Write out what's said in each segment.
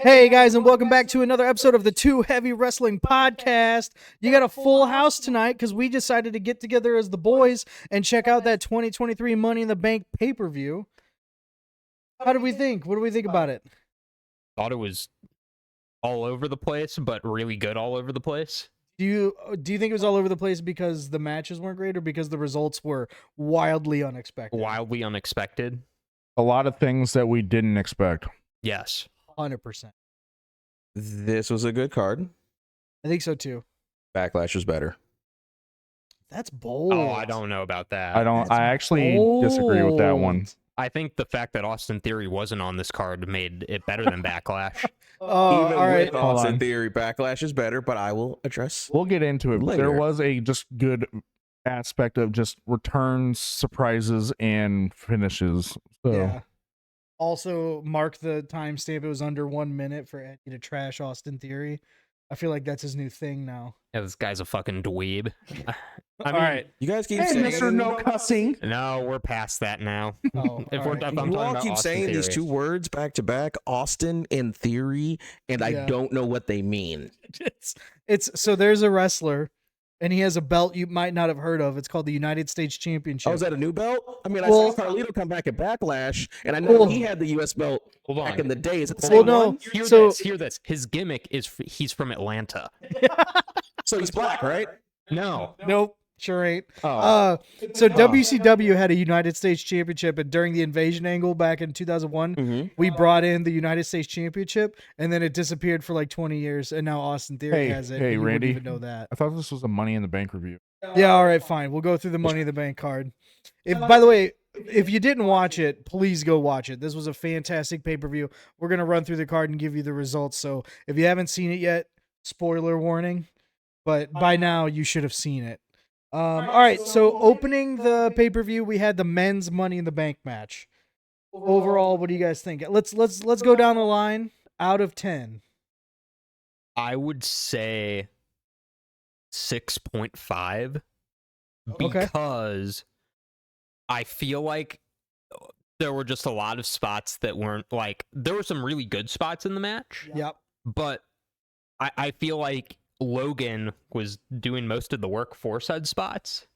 Hey guys, and welcome back to another episode of the Two Heavy Wrestling Podcast. You got a full house tonight because we decided to get together as the boys and check out that 2023 Money in the Bank pay-per-view. How do we think? What do we think about it? Thought it was all over the place, but really good all over the place. Do you think it was all over the place because the matches weren't great or because the results were wildly unexpected? Wildly unexpected. A lot of things that we didn't expect. Yes. 100%. This was a good card. I think so too. Backlash was better. That's bold. Oh, I don't know about that. I actually disagree with that one. I think the fact that Austin Theory wasn't on this card made it better than Backlash. Even all right. with Austin Theory, Backlash is better, but I will address. We'll get into it. But later. there was a just good aspect of just returns, surprises, and finishes. So Yeah. Also, mark the timestamp. It was under 1 minute for Eddie to trash Austin Theory. I feel like that's his new thing now. Yeah, this guy's a fucking dweeb. I mean, All right. You guys keep hey, saying Mr. No Cussing. No, we're past that now. Oh, If all we're right. I'm you talking all about keep Austin saying these Theory. two words back to back, Austin and Theory, and Yeah. I don't know what they mean. It's so there's a wrestler, and he has a belt you might not have heard of. It's called the United States Championship. Oh, is that a new belt? I mean, I Well- saw Carlito come back at Backlash, and I know Well- he had the U.S. belt Hold on. back in the day. Is it the Well, same no. one? Hear this. His gimmick is he's from Atlanta. So he's black, right? No. Nope, sure ain't. Oh. So WCW had a United States Championship, and during the Invasion angle back in 2001, Mhm. we brought in the United States Championship, and then it disappeared for like 20 years, and now Austin Theory has it. Hey, and you wouldn't Randy. even know that. I thought this was a Money in the Bank review. Yeah, all right, fine. We'll go through the Money in the Bank card. By the way, if you didn't watch it, please go watch it. This was a fantastic pay-per-view. We're going to run through the card and give you the results. So if you haven't seen it yet, spoiler warning, but by now you should have seen it. All right, so opening the pay-per-view, we had the men's Money in the Bank match. Overall, what do you guys think? Let's go down the line. Out of 10. I would say 6.5 Okay. because I feel like there were just a lot of spots that weren't like there were some really good spots in the match, Yep. but I feel like Logan was doing most of the work for said spots.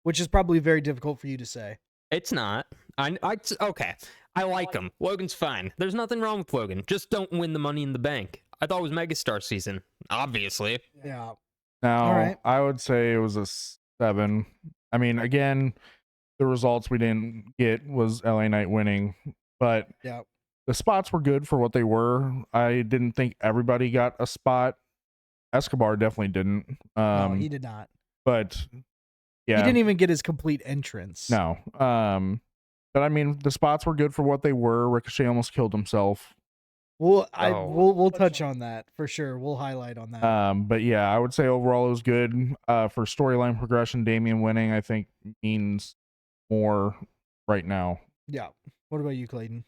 Which is probably very difficult for you to say. It's not. Okay. I like him. Logan's fine. There's nothing wrong with Logan. Just don't win the Money in the Bank. I thought it was Megastar season. Obviously. Yeah. Now, All right. I would say it was a 7. I mean, again, the results we didn't get was LA Knight winning, but Yeah. the spots were good for what they were. I didn't think everybody got a spot. Escobar definitely didn't. No, he did not. But yeah, He didn't even get his complete entrance. No. But I mean, the spots were good for what they were. Ricochet almost killed himself. We'll Oh. we'll touch on that for sure. We'll highlight on that. But yeah, I would say overall it was good. For storyline progression, Damian winning, I think, means more right now. Yeah. What about you, Clayton?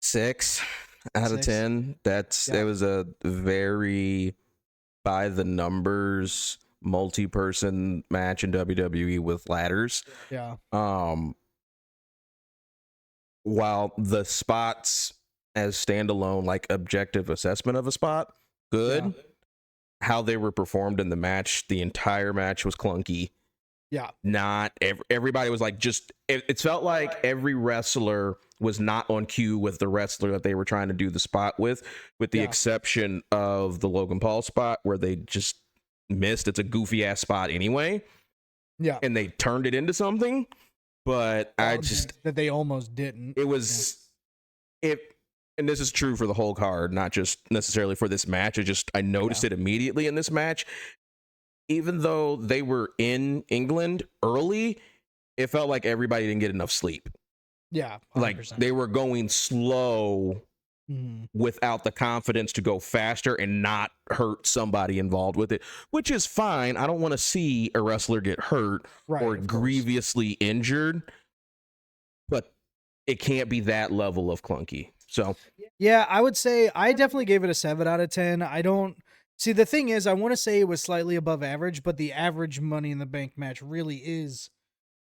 6 out of 6? 10. Yeah. It was a very by the numbers multi-person match in WWE with ladders. Yeah. While the spots as standalone, like objective assessment of a spot, good. Yeah. How they were performed in the match, the entire match was clunky. Yeah. Not everybody was like it felt like every wrestler was not on cue with the wrestler that they were trying to do the spot with the Yeah. exception of the Logan Paul spot where they just missed. It's a goofy ass spot anyway, Yeah. and they turned it into something. But I just that they almost didn't. it was and this is true for the whole card, not just necessarily for this match. I noticed it immediately in this match. Even though they were in England early, it felt like everybody didn't get enough sleep. Yeah. 100%. Like they were going slow Mhm. without the confidence to go faster and not hurt somebody involved with it, which is fine. I don't want to see a wrestler get hurt Right, or of course. grievously injured, but it can't be that level of clunky. So Yeah, I would say I definitely gave it a 7 out of 10. I don't see the thing is I want to say it was slightly above average, but the average Money in the Bank match really is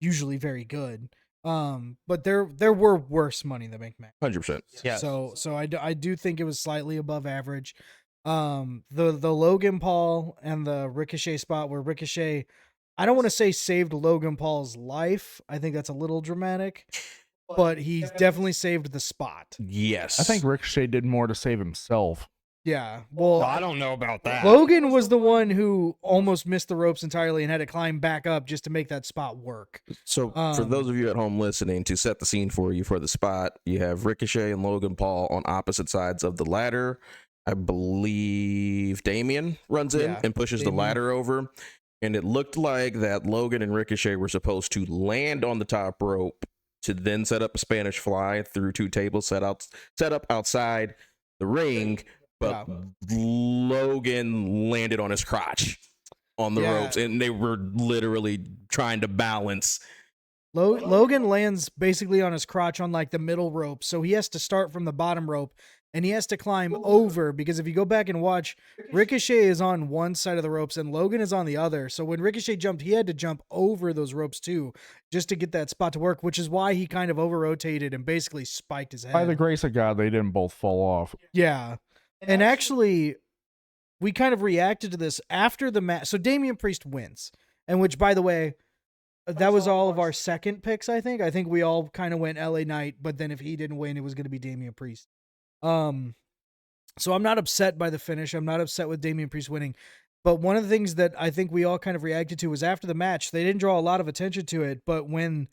usually very good. But there were worse Money in the Bank matches. 100%. Yeah. So I do think it was slightly above average. The Logan Paul and the Ricochet spot where Ricochet, I don't want to say saved Logan Paul's life. I think that's a little dramatic, but he definitely saved the spot. Yes. I think Ricochet did more to save himself. Yeah. Well, I don't know about that. Logan was the one who almost missed the ropes entirely and had to climb back up just to make that spot work. So, for those of you at home listening, to set the scene for you for the spot, you have Ricochet and Logan Paul on opposite sides of the ladder. I believe Damien runs in Yeah, and pushes Damien. the ladder over. And it looked like that Logan and Ricochet were supposed to land on the top rope to then set up a Spanish fly through 2 tables set up outside the ring. But Logan landed on his crotch on the ropes, and they were literally trying to balance. Logan lands basically on his crotch on like the middle rope, so he has to start from the bottom rope and he has to climb over, because if you go back and watch, Ricochet is on one side of the ropes and Logan is on the other. So when Ricochet jumped, he had to jump over those ropes too, just to get that spot to work, which is why he kind of over-rotated and basically spiked his head. By the grace of God, they didn't both fall off. Yeah. And actually, we kind of reacted to this after the match. So Damian Priest wins. And which, by the way, that was all of our second picks, I think. I think we all kind of went LA Knight, but then if he didn't win, it was going to be Damian Priest. So I'm not upset by the finish. I'm not upset with Damian Priest winning. But one of the things that I think we all kind of reacted to was after the match, they didn't draw a lot of attention to it, but when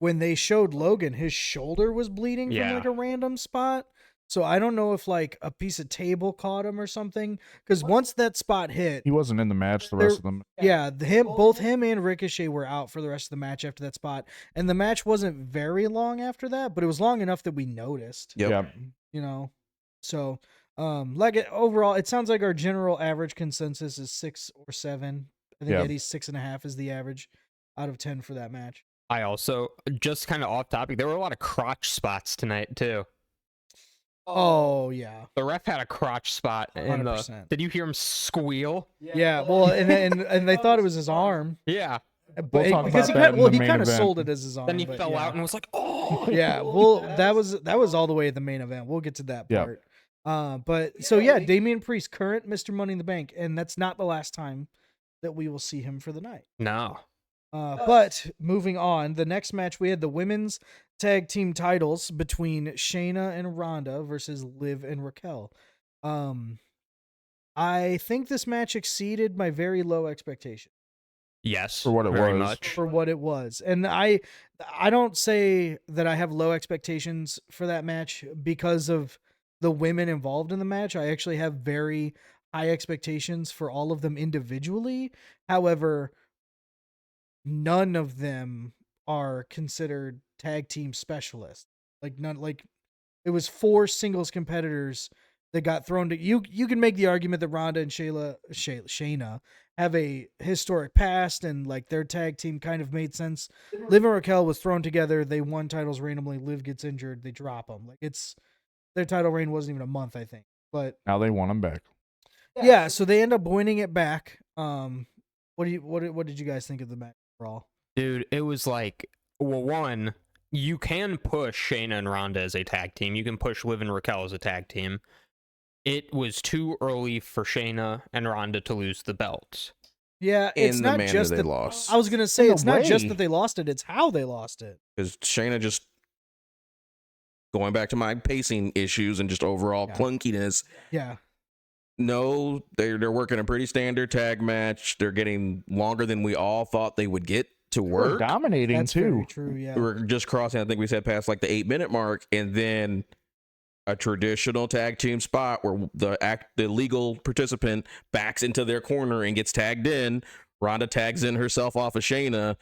they showed Logan, his shoulder was bleeding from like a random spot. So I don't know if like a piece of table caught him or something, because once that spot hit, He wasn't in the match the rest of them. yeah, both him and Ricochet were out for the rest of the match after that spot, and the match wasn't very long after that, but it was long enough that we noticed. Yep. Yeah. You know, so overall, it sounds like our general average consensus is 6 or 7. I think Yeah. Eddie's 6.5 is the average out of 10 for that match. I also, just kind of off topic, there were a lot of crotch spots tonight too. Oh yeah, The ref had a crotch spot in the. 100%. Did you hear him squeal? yeah. Well, and they thought it was his arm, Yeah. but We'll talk because about that in the he main kind of event. sold it as his arm. Then he but fell yeah. out and was like, "Oh." Yeah, well, that was all the way at the main event. We'll get to that Yeah. part. But so yeah, Damian Priest, current Mr. Money in the Bank, and that's not the last time that we will see him for the night. No. But moving on, the next match we had the women's tag team titles between Shayna and Ronda versus Liv and Raquel. I think this match exceeded my very low expectation Yes. For what it very was. much. for what it was. And I don't say that I have low expectations for that match because of the women involved in the match. I actually have very high expectations for all of them individually. However, none of them are considered tag team specialists. Like it was 4 singles competitors that got thrown to you. You can make the argument that Ronda and Shayna have a historic past and like their tag team kind of made sense. Liv and Raquel was thrown together. They won titles randomly. Liv gets injured. They drop them. Like their title reign wasn't even a month, I think. But Now they want him back. yeah, so they end up winning it back. What did you guys think of the match overall? Dude, it was like, well, one, you can push Shayna and Ronda as a tag team. You can push Liv and Raquel as a tag team. It was too early for Shayna and Ronda to lose the belts. Yeah, it's In the not manner just they that lost. I was gonna say In a it's not just way. that they lost it; it's how they lost it. Because Shayna just, going back to my pacing issues and just overall Yeah. clunkiness. Yeah, No, they're working a pretty standard tag match. They're getting longer than we all thought they would get to They were work. dominating that's too. very true. Yeah, We're just crossing, I think we said past like the 8-minute mark, and then a traditional tag team spot where the legal participant backs into their corner and gets tagged in. Ronda tags in herself off of Shayna,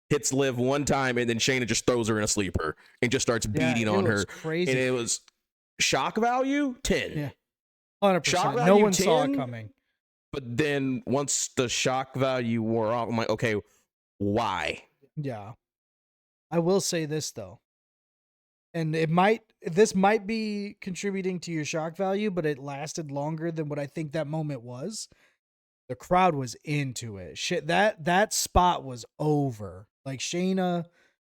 hits Liv one time, and then Shayna just throws her in a sleeper and just starts beating it on was her. Crazy, And it was shock value 10. Yeah. 100%. shock No value one saw it 10? coming. But then once the shock value wore off, I'm like, okay, why? Yeah, I will say this though, and this might be contributing to your shock value, but it lasted longer than what I think that moment was. The crowd was into it. Shit, that spot was over. Like Shayna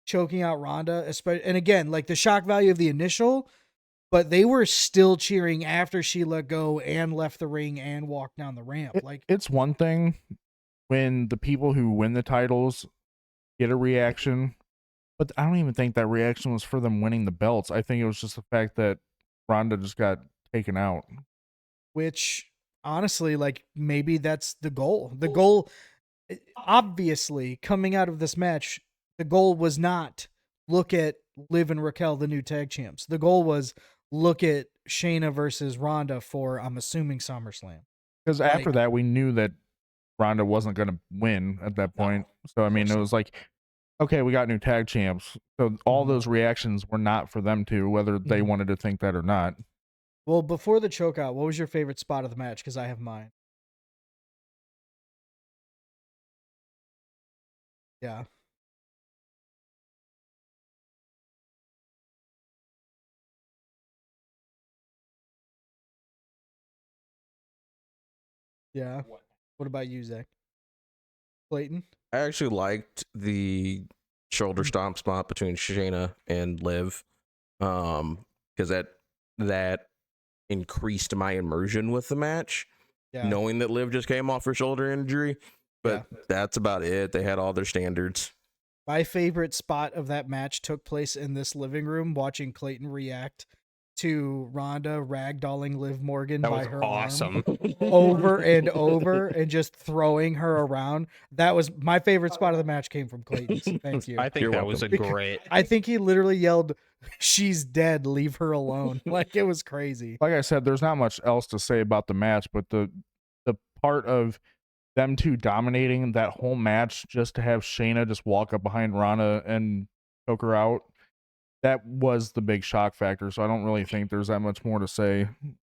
choking out Ronda, especially, and again, like the shock value of the initial, but they were still cheering after she let go and left the ring and walked down the ramp. It's one thing when the people who win the titles get a reaction, but I don't even think that reaction was for them winning the belts. I think it was just the fact that Ronda just got taken out. which honestly, like maybe that's the goal. The goal, obviously, coming out of this match, the goal was not look at Liv and Raquel, the new tag champs. The goal was look at Shayna versus Ronda for, I'm assuming, SummerSlam. Because after Like- that, we knew that Ronda wasn't going to win at that point. So, I mean, it was like, okay, we got new tag champs. So all those reactions were not for them to, whether they Mhm. wanted to think that or not. Well, before the chokeout, what was your favorite spot of the match? Because I have mine. Yeah. Yeah. What about you, Zach? Clayton? I actually liked the shoulder stomp spot between Shayna and Liv, because that increased my immersion with the match, Yeah. knowing that Liv just came off her shoulder injury. But that's about it. They had all their standards. My favorite spot of that match took place in this living room, watching Clayton react to Ronda ragdolling Liv Morgan That by was her awesome. arm over and over and just throwing her around. That was my favorite spot of the match. Came from Clayton's. Thank you. I think You're that was a welcome. great. I think he literally yelled, "She's dead. Leave her alone." Like it was crazy. Like I said, there's not much else to say about the match, but the part of them two dominating that whole match just to have Shayna just walk up behind Ronda and choke her out, that was the big shock factor. So I don't really think there's that much more to say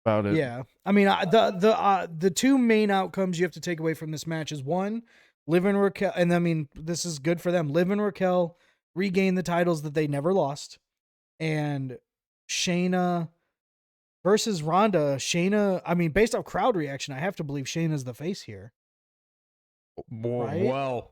about it. Yeah, I mean the two main outcomes you have to take away from this match is one, Liv and Raquel, and I mean this is good for them. Liv and Raquel regain the titles that they never lost, and Shayna versus Ronda. Shayna, I mean, based off crowd reaction, I have to believe Shayna's the face here. Right? Well,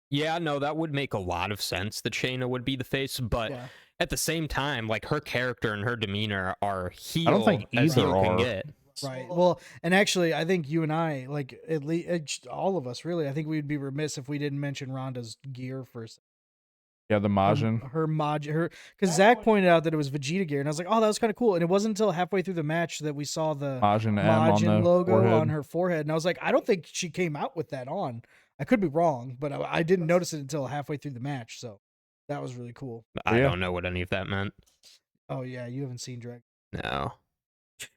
yeah, no, that would make a lot of sense that Shayna would be the face, but Yeah. at the same time, like her character and her demeanor are heel I don't think as either heel can are. get. Right. Well, and actually, I think you and I, like at least all of us, really, I think we'd be remiss if we didn't mention Ronda's gear first. Yeah, the Majin. Her, because Zach pointed out that it was Vegeta gear, and I was like, oh, that was kind of cool. And it wasn't until halfway through the match that we saw the Majin M on Majin the logo forehead. on her forehead, and I was like, I don't think she came out with that on. I could be wrong, but I didn't notice it until halfway through the match, so that was really cool. I Yeah. don't know what any of that meant. Oh yeah, you haven't seen No.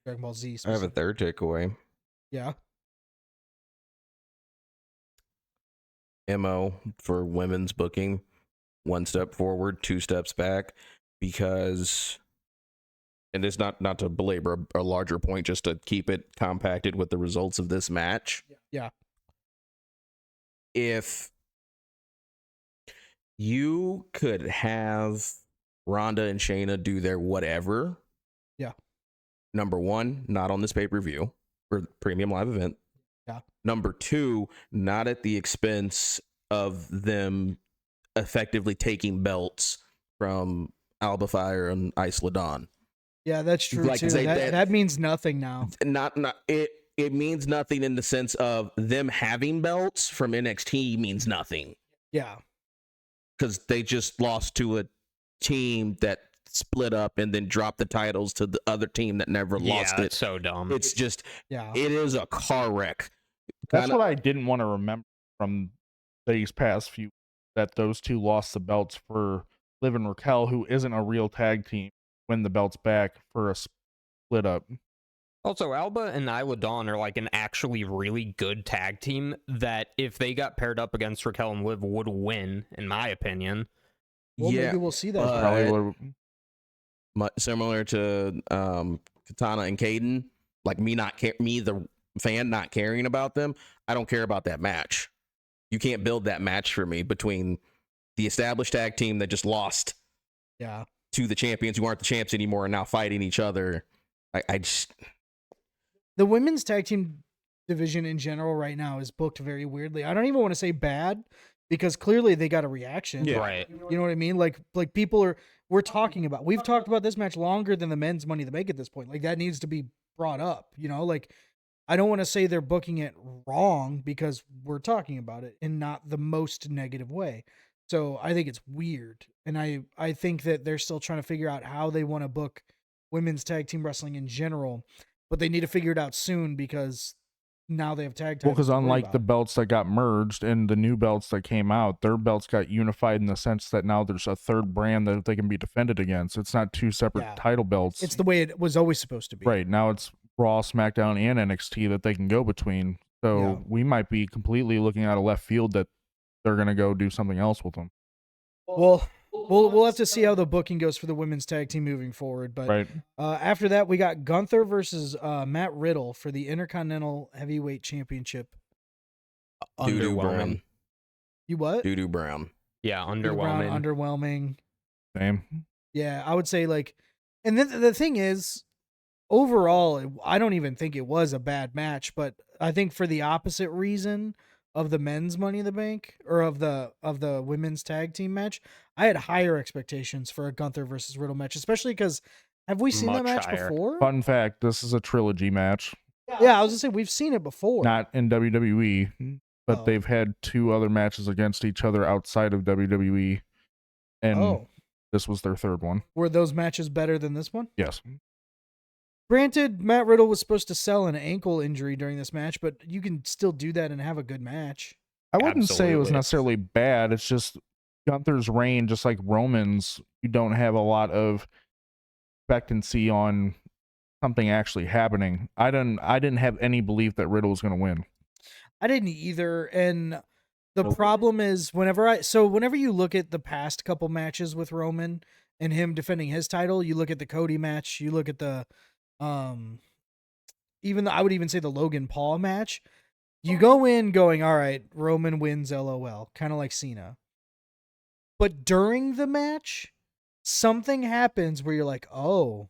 Dragon Ball Z. I have a specifically. third takeaway. Yeah. MO for women's booking: one step forward, two steps back, because, and it's not to belabor a larger point, just to keep it compacted with the results of this match. Yeah. If you could have Ronda and Shayna do their whatever, Yeah. number one, not on this pay-per-view or premium live event. Yeah. Number two, not at the expense of them effectively taking belts from Alba Fire and Isla Dawn. Yeah, that's true Like, too. they- That means nothing now. Not it means nothing in the sense of them having belts from NXT means nothing, Yeah. because they just lost to a team that split up and then dropped the titles to the other team that never lost Yeah, it. it's so dumb. It's just, Yeah. it is a car wreck. That's Kinda- what I didn't want to remember from these past few, that those two lost the belts for Liv and Raquel, who isn't a real tag team, win the belts back for a split up. Also, Alba and Isla Dawn are like an actually really good tag team that if they got paired up against Raquel and Liv would win, in my opinion. Well, yeah, maybe we'll see that. but- Probably would've- similar to Katana and Caden, like me the fan not caring about them. I don't care about that match. You can't build that match for me between the established tag team that just lost Yeah. to the champions who aren't the champs anymore and now fighting each other. I just, The women's tag team division in general right now is booked very weirdly. I don't even want to say bad because clearly they got a reaction. Yeah. Right. You know what I mean? Like people we've talked about this match longer than the men's Money in the Bank at this point. Like that needs to be brought up, you know? Like I don't want to say they're booking it wrong because we're talking about it in not the most negative way. So I think it's weird. And I think that they're still trying to figure out how they want to book women's tag team wrestling in general, but they need to figure it out soon because now they have tag Well, titles. because to worry unlike the about. belts that got merged and the new belts that came out, their belts got unified in the sense that now there's a third brand that they can be defended against. It's not two separate Yeah. title belts. It's the way it was always supposed to be. Right. Now it's Raw, SmackDown, and NXT that they can go between. So Yeah. we might be completely looking out of left field that they're going to go do something else with them. Well, we'll have to see how the booking goes for the women's tag team moving forward. But Right. after that, we got Gunther versus Matt Riddle for the Intercontinental Heavyweight Championship. Doo-doo Underwhelming. Brown. You what? Doo-doo Brown. Yeah, Doo-doo Brown, underwhelming. underwhelming. Same. Yeah, I would say like, and then the thing is, overall, I don't even think it was a bad match, but I think for the opposite reason of the men's Money in the Bank or of the women's tag team match, I had higher expectations for a Gunther versus Riddle match, especially because have we seen that Much match higher. before? Fun fact, this is a trilogy match. Yeah, I was gonna say we've seen it before. Not in WWE, but Oh. they've had two other matches against each other outside of WWE. And Oh, this was their third one. were those matches better than this one? Yes. Granted, Matt Riddle was supposed to sell an ankle injury during this match, but you can still do that and have a good match. I wouldn't say it was Absolutely. necessarily bad. It's just Gunther's reign, just like Roman's, you don't have a lot of expectancy on something actually happening. I didn't have any belief that Riddle was going to win. I didn't either, and the Nope. problem is whenever you look at the past couple matches with Roman and him defending his title, you look at the Cody match, you look at the I would even say the Logan Paul match. You go in going, all right, Roman wins, LOL, kind of like Cena. But during the match, something happens where you're like, oh,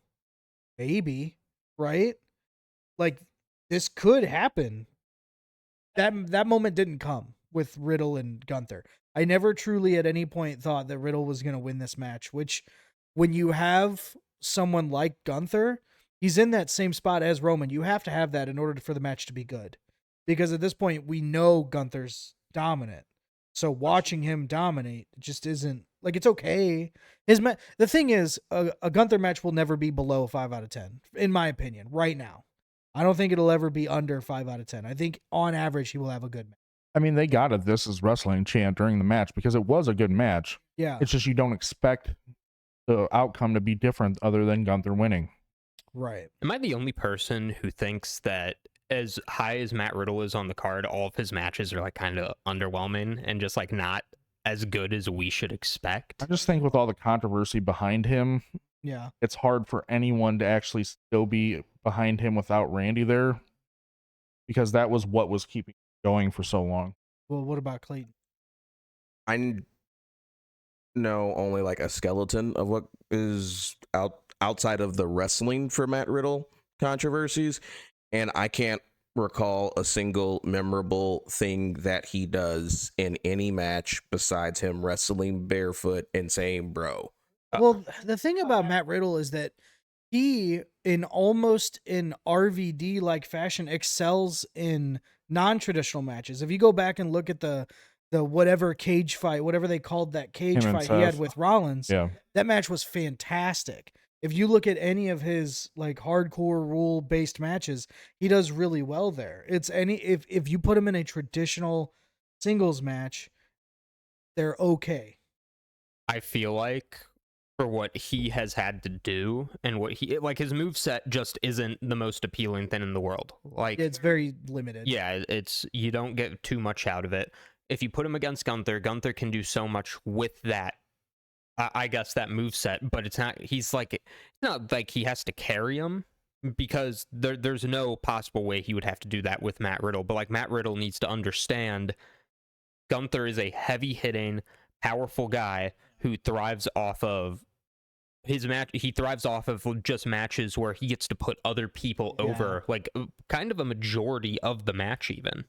maybe, right? Like this could happen. That moment didn't come with Riddle and Gunther. I never truly at any point thought that Riddle was going to win this match, which when you have someone like Gunther, he's in that same spot as Roman. You have to have that in order for the match to be good. Because at this point, we know Gunther's dominant. So watching him dominate just isn't, like, it's okay. The thing is, a Gunther match will never be below a 5 out of 10, in my opinion, right now. I don't think it'll ever be under 5 out of 10. I think on average, he will have a good match. I mean, they got a "This Is Wrestling" chant during the match because it was a good match. Yeah, It's just you don't expect the outcome to be different other than Gunther winning. right. Am I the only person who thinks that as high as Matt Riddle is on the card, all of his matches are like kind of underwhelming and just like not as good as we should expect? I just think with all the controversy behind him, Yeah. it's hard for anyone to actually still be behind him without Randy there, because that was what was keeping him going for so long. Well, what about Clayton? I know only like a skeleton of what is outside of the wrestling for Matt Riddle controversies, and I can't recall a single memorable thing that he does in any match besides him wrestling barefoot and saying bro. Well, the thing about Matt Riddle is that he, in almost in RVD like fashion, excels in non-traditional matches. If you go back and look at the whatever cage fight, whatever they called that cage Him and fight he had Seth. with Rollins, Yeah. that match was fantastic. If you look at any of his like hardcore rule based matches, he does really well there. It's if you put him in a traditional singles match, they're okay. I feel like for what he has had to do and what he like, his moveset just isn't the most appealing thing in the world. Like, It's very limited. yeah, you don't get too much out of it. If you put him against Gunther, Gunther can do so much with that. I guess that moveset, but it's not. He's like, it's not like he has to carry him because there's no possible way he would have to do that with Matt Riddle. But like, Matt Riddle needs to understand Gunther is a heavy hitting, powerful guy who thrives off of his match, he thrives off of just matches where he gets to put other people over, like kind of a majority of the match even.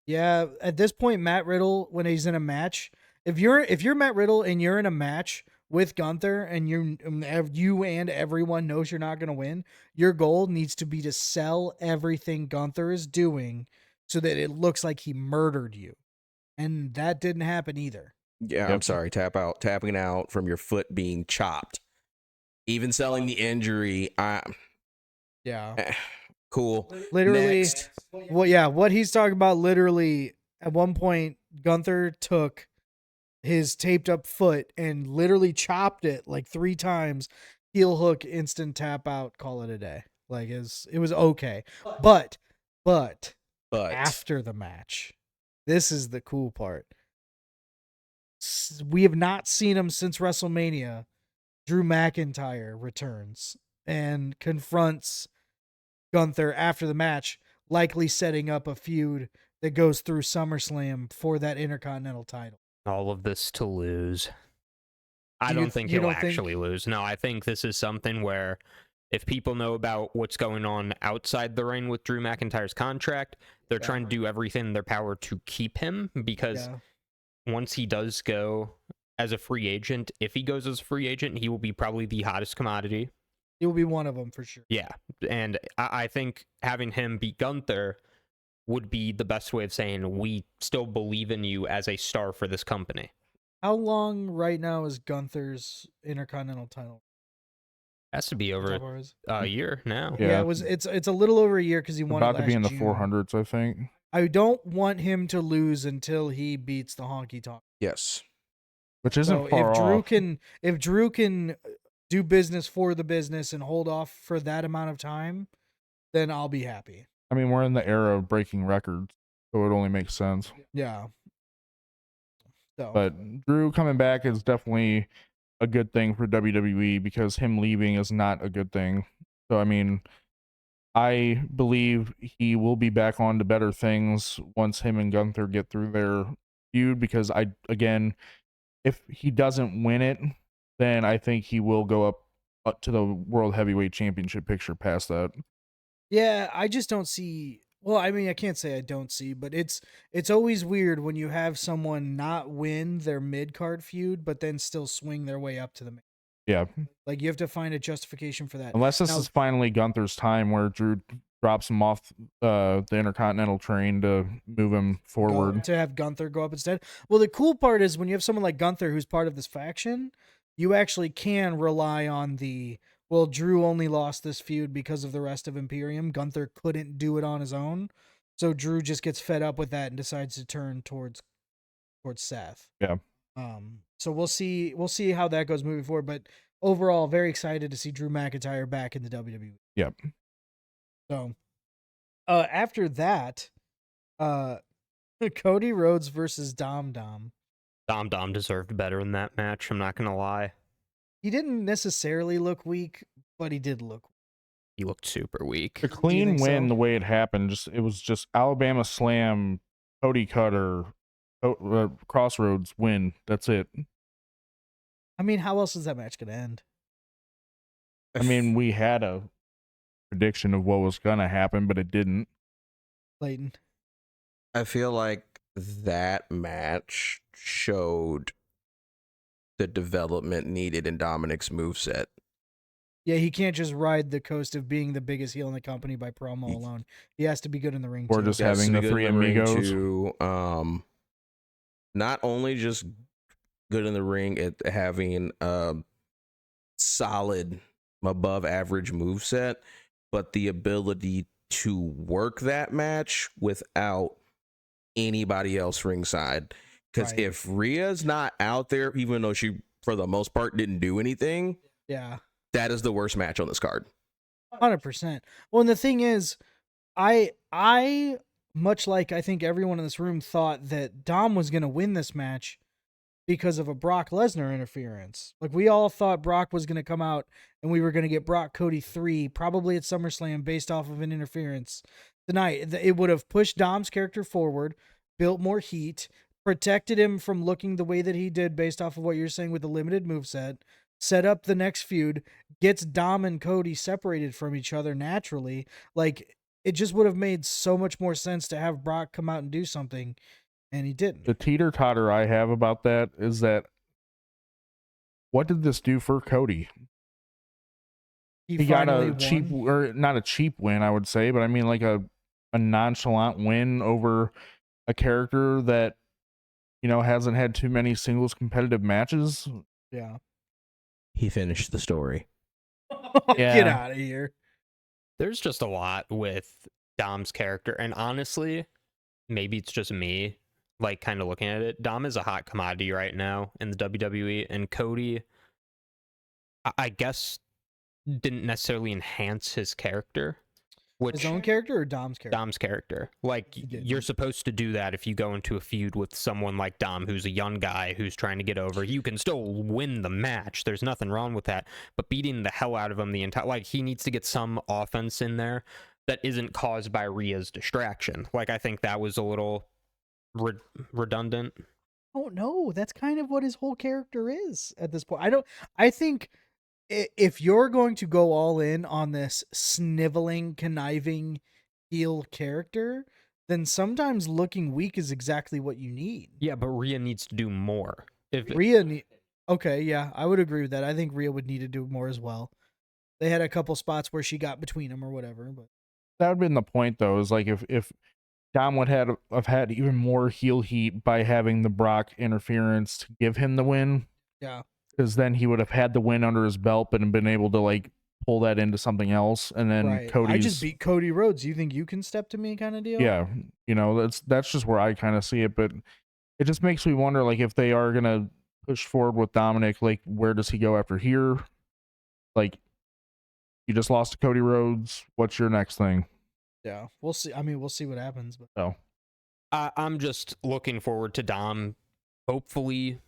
Yeah, at this point, Matt Riddle, when he's in a match, if you're Matt Riddle and you're in a match with Gunther and you and everyone knows you're not going to win, your goal needs to be to sell everything Gunther is doing so that it looks like he murdered you. And that didn't happen either. Yeah, I'm sorry. Tapping out from your foot being chopped. Even selling the injury. Yeah. Cool. Literally, Next. well, yeah, what he's talking about, literally, at one point, Gunther took his taped up foot and literally chopped it like 3 times, heel hook, instant tap out, call it a day. Like, it was okay. But after the match, this is the cool part. We have not seen him since WrestleMania. Drew McIntyre returns and confronts Gunther after the match, likely setting up a feud that goes through SummerSlam for that Intercontinental title. All of this to lose. I You don't think you he'll don't think- actually lose. No, I think this is something where if people know about what's going on outside the ring with Drew McIntyre's contract, they're trying to do everything in their power to keep him, because once he does go as a free agent, if he goes as a free agent, he will be probably the hottest commodity. He will be one of them for sure. Yeah, and I think having him beat Gunther would be the best way of saying we still believe in you as a star for this company. How long right now is Gunther's Intercontinental title? Has to be over a year now. Yeah, it's a little over a year because he won About it to be in the June. 400s, I think. I don't want him to lose until he beats the Honky Tonk. Yes. Which isn't So far off. if Drew can do business for the business and hold off for that amount of time, then I'll be happy. I mean, we're in the era of breaking records, so it only makes sense. Yeah. So, But Drew coming back is definitely a good thing for WWE, because him leaving is not a good thing. So, I mean, I believe he will be back on to better things once him and Gunther get through their feud, because if he doesn't win it, then I think he will go up to the World Heavyweight Championship picture past that. yeah, I just don't see. Well, I mean, I can't say I don't see, but it's always weird when you have someone not win their mid card feud, but then still swing their way up to the main. Yeah. Like, you have to find a justification for that. Unless this Now- is finally Gunther's time where Drew drops him off the Intercontinental train to move him forward. To have Gunther go up instead. Well, the cool part is when you have someone like Gunther who's part of this faction, you actually can rely on Drew only lost this feud because of the rest of Imperium. Gunther couldn't do it on his own. So Drew just gets fed up with that and decides to turn towards Seth. Yeah. So we'll see how that goes moving forward, but overall very excited to see Drew McIntyre back in the WWE. Yep. So after that, Cody Rhodes versus Dom Dom. Dom deserved better in that match, I'm not going to lie. He didn't necessarily look weak, but he did look weak. He looked super weak. The clean think win, so? the way it happened, it was just Alabama Slam, Cody Cutter, Crossroads win. That's it. I mean, how else is that match going to end? I mean, we had a prediction of what was going to happen, but it didn't. Clayton. I feel like that match showed the development needed in Dominic's moveset. Yeah, he can't just ride the coast of being the biggest heel in the company by promo alone. He has to be good in the ring Or too. just Yes, having to the be good three in the ring amigos. too. Not only just good in the ring, at having a solid above average moveset, but the ability to work that match without anybody else ringside. Because Right. if Rhea's not out there, even though she for the most part didn't do anything, Yeah. that is the worst match on this card. 100%. Well, and the thing is, I much like I think everyone in this room thought that Dom was going to win this match because of a Brock Lesnar interference. Like, we all thought Brock was going to come out and we were going to get Brock Cody 3 probably at SummerSlam based off of an interference tonight. It would have pushed Dom's character forward, built more heat, protected him from looking the way that he did based off of what you're saying with the limited moveset. set up the next feud, gets Dom and Cody separated from each other naturally. Like, it just would have made so much more sense to have Brock come out and do something, and he didn't. The teeter-totter I have about that is that what did this do for Cody? He got finally a cheap, won. or not a cheap win, I would say, but I mean like a nonchalant win over a character that, you know, hasn't had too many singles competitive matches. Yeah. He finished the story. Yeah. Get out of here. There's just a lot with Dom's character, and honestly, maybe it's just me, like, kind of looking at it. Dom is a hot commodity right now in the WWE, and Cody, I guess, didn't necessarily enhance his character. His own character or Dom's character? Dom's character. Like, He didn't. you're supposed to do that if you go into a feud with someone like Dom, who's a young guy who's trying to get over. You can still win the match. There's nothing wrong with that. But beating the hell out of him the entire... Like, he needs to get some offense in there that isn't caused by Rhea's distraction. Like, I think that was a little redundant. Oh, no. That's kind of what his whole character is at this point. I think... If you're going to go all in on this sniveling, conniving heel character, then sometimes looking weak is exactly what you need. Yeah, but Rhea needs to do more. Okay, yeah, I would agree with that. I think Rhea would need to do more as well. They had a couple spots where she got between them or whatever, but That would have been the point, though, is like if Dom would have had even more heel heat by having the Brock interference to give him the win. yeah. Because then he would have had the win under his belt, but been able to like pull that into something else. And then Right. Cody's, I just beat Cody Rhodes. You think you can step to me kind of deal? yeah, you know, that's just where I kind of see it. But it just makes me wonder, like, if they are gonna push forward with Dominic, like, where does he go after here? Like, you just lost to Cody Rhodes. What's your next thing? Yeah. We'll see. I mean, we'll see what happens. But So I'm just looking forward to Dom hopefully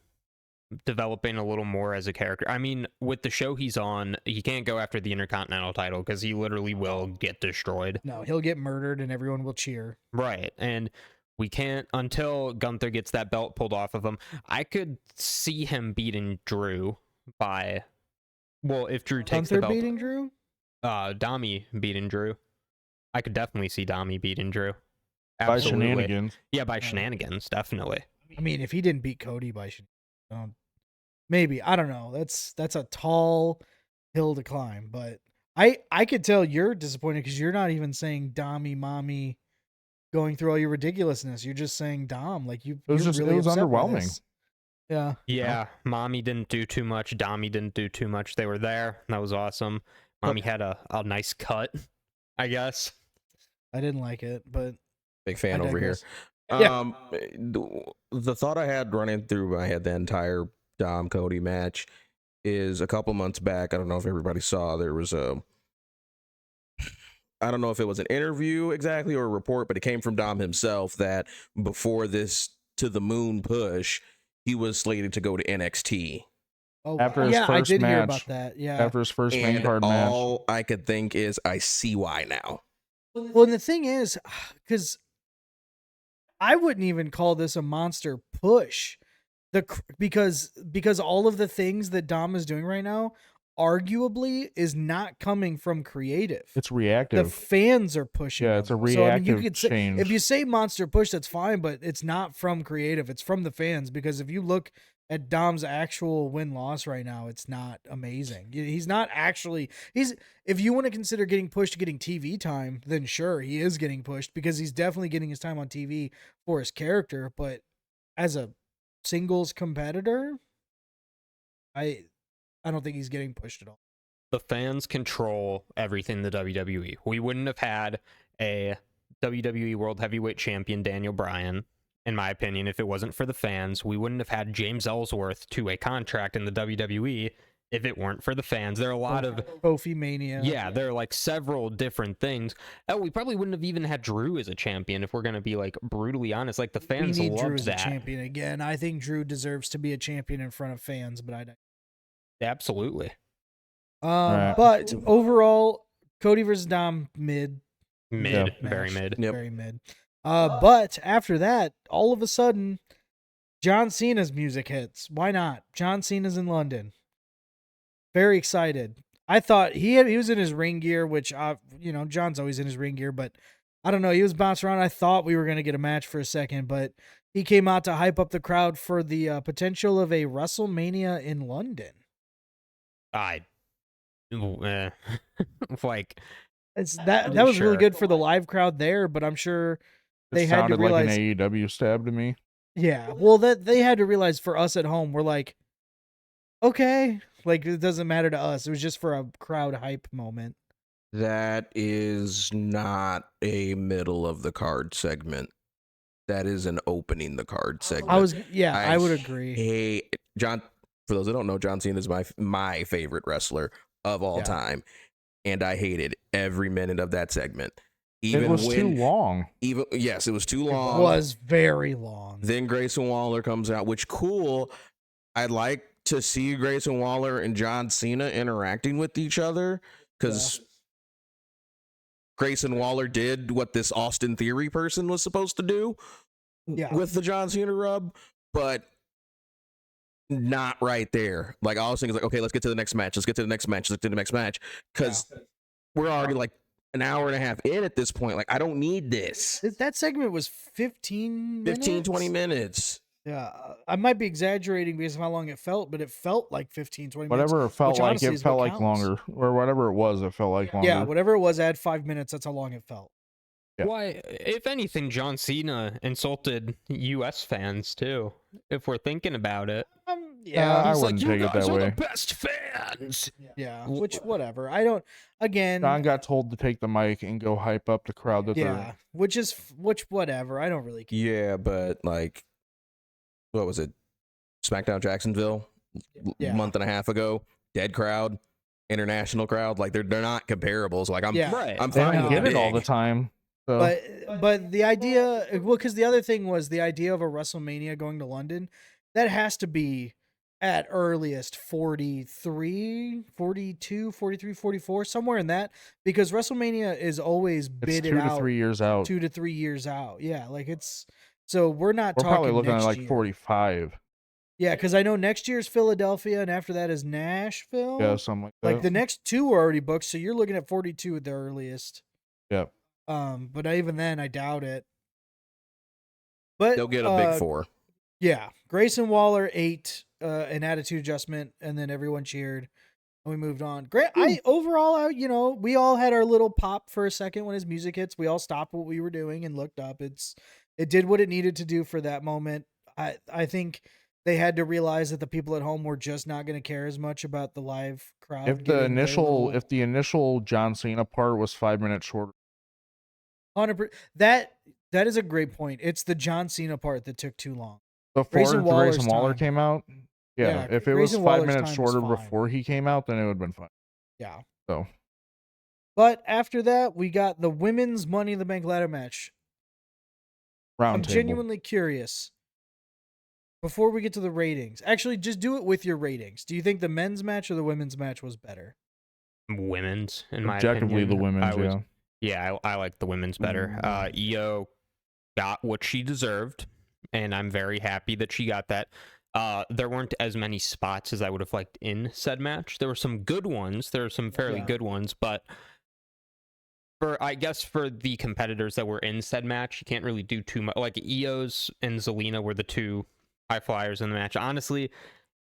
developing a little more as a character. I mean, with the show he's on, he can't go after the Intercontinental title because he literally will get destroyed. no, he'll get murdered and everyone will cheer. Right. And we can't, until Gunther gets that belt pulled off of him, I could see him beating Drew by, well, if Drew takes the Gunther belt. beating Drew? Dami beating Drew. I could definitely see Dami beating Drew. by Absolutely. shenanigans. Yeah, by shenanigans, definitely. I mean, if he didn't beat Cody by maybe, I don't know. That's a tall hill to climb, but I could tell you're disappointed because you're not even saying Dami mommy going through all your ridiculousness. You're just saying Dom. Like It was you're just really it was upset by underwhelming. this. Yeah. Yeah, Mommy didn't do too much. Dami didn't do too much. They were there. That was awesome. Mommy had a nice cut, I guess. I didn't like it, but Big fan I over here. digress. Yeah. The thought I had running through my head the entire Dom Cody match is a couple months back. I don't know if everybody saw, there was I don't know if it was an interview exactly or a report, but it came from Dom himself that before this To the Moon push, he was slated to go to NXT. Oh, After his yeah, I first did hear match, about that. Yeah. After his first main And card match. all I could think is, I see why now. Well, and the thing is, because I wouldn't even call this a monster push, because all of the things that Dom is doing right now, arguably, is not coming from creative. It's The reactive. fans are pushing. Yeah, it's a him. So, I mean, you reactive could say, change. if you say monster push, that's fine, but it's not from creative. It's from the fans, because if you look at Dom's actual win-loss right now, it's not amazing. He's not actually... If you want to consider getting pushed to getting TV time, then sure, he is getting pushed, because he's definitely getting his time on TV for his character, but as a singles competitor, I don't think he's getting pushed at all. The fans control everything in the WWE. We wouldn't have had a WWE World Heavyweight Champion, Daniel Bryan, in my opinion, if it wasn't for the fans. We wouldn't have had James Ellsworth to a contract in the WWE if it weren't for the fans. There are a lot of... Kofi Mania. Yeah, there are like several different things. Oh, we probably wouldn't have even had Drew as a champion if we're going to be like brutally honest. Like the fans we need love Drew as that. a champion again. I think Drew deserves to be a champion in front of fans, but I don't. Absolutely. Right. But overall, Cody versus Dom, mid. Mid, match. very mid. Yep. Very mid. But after that, all of a sudden, John Cena's music hits. Why not? John Cena's in London. Very excited. I thought he was in his ring gear, which John's always in his ring gear, but I don't know. He was bouncing around. I thought we were gonna get a match for a second, but he came out to hype up the crowd for the potential of a WrestleMania in London. Like That was really good for the live crowd there, but I'm sure they It had to sounded realize. like an AEW stab to me. Yeah, well, that they had to realize for us at home, we're like, okay, like it doesn't matter to us. It was just for a crowd hype moment. That is not a middle of the card segment. That is an opening the card segment. I would agree. Hey, John, for those that don't know, John Cena is my favorite wrestler of all time, and I hated every minute of that segment. Even it was too long. Yes, it was too long. It was very long. Then Grayson Waller comes out, which cool. I'd like to see Grayson Waller and John Cena interacting with each other because Grayson Waller did what this Austin Theory person was supposed to do with the John Cena rub, but not right there. Like I was thinking, like, okay, let's get to the next match. Because we're already like an hour and a half in at this point. Like, I don't need this. That segment was 15 minutes? 20 minutes. Yeah, I might be exaggerating because of how long it felt, but it felt like 15, 20 minutes. Whatever it felt like, honestly it felt like longer. Or whatever it was, it felt like longer. Yeah, whatever it was, add 5 minutes. That's how long it felt. Yeah. Why, if anything, John Cena insulted U.S. fans too. If we're thinking about it, I wouldn't take it that way. The best fans. Yeah, which whatever. I don't. Again, John got told to take the mic and go hype up the crowd. That which whatever. I don't really care. Yeah, but like, what was it? SmackDown Jacksonville, month and a half ago. Dead crowd, international crowd. Like they're not comparables. Like I'm they fine don't with get big. it all the time. So. But the idea, because the other thing was the idea of a WrestleMania going to London, that has to be at earliest 43, 42, 43, 44, somewhere in that, because WrestleMania is always bidded out 2 to 3 years out. 2 to 3 years out. Yeah, like so we're talking probably looking next at like year. 45. Yeah, because I know next year's Philadelphia, and after that is Nashville. Yeah, something like that. Like the next two are already booked, so you're looking at 42 at the earliest. Yep. But even then, I doubt it. But they'll get a big 4. Yeah, Grayson Waller 8, an attitude adjustment, and then everyone cheered, and we moved on. We all had our little pop for a second when his music hits. We all stopped what we were doing and looked up. It did what it needed to do for that moment. I think they had to realize that the people at home were just not going to care as much about the live crowd. If the initial John Cena part was 5 minutes shorter. 100%. That is a great point. It's the John Cena part that took too long. Before Grayson Waller came out, if it was 5 minutes shorter before he came out, then it would have been fine. Yeah. So, but after that, we got the women's Money in the Bank ladder match. I'm genuinely curious. Before we get to the ratings, actually, just do it with your ratings. Do you think the men's match or the women's match was better? Women's, in my opinion. Objectively, the women's. I like the women's better. Io got what she deserved, and I'm very happy that she got that. There weren't as many spots as I would have liked in said match. There were some good ones. There were some fairly good ones, but for the competitors that were in said match, you can't really do too much. Like Io's and Zelina were the two high flyers in the match. Honestly,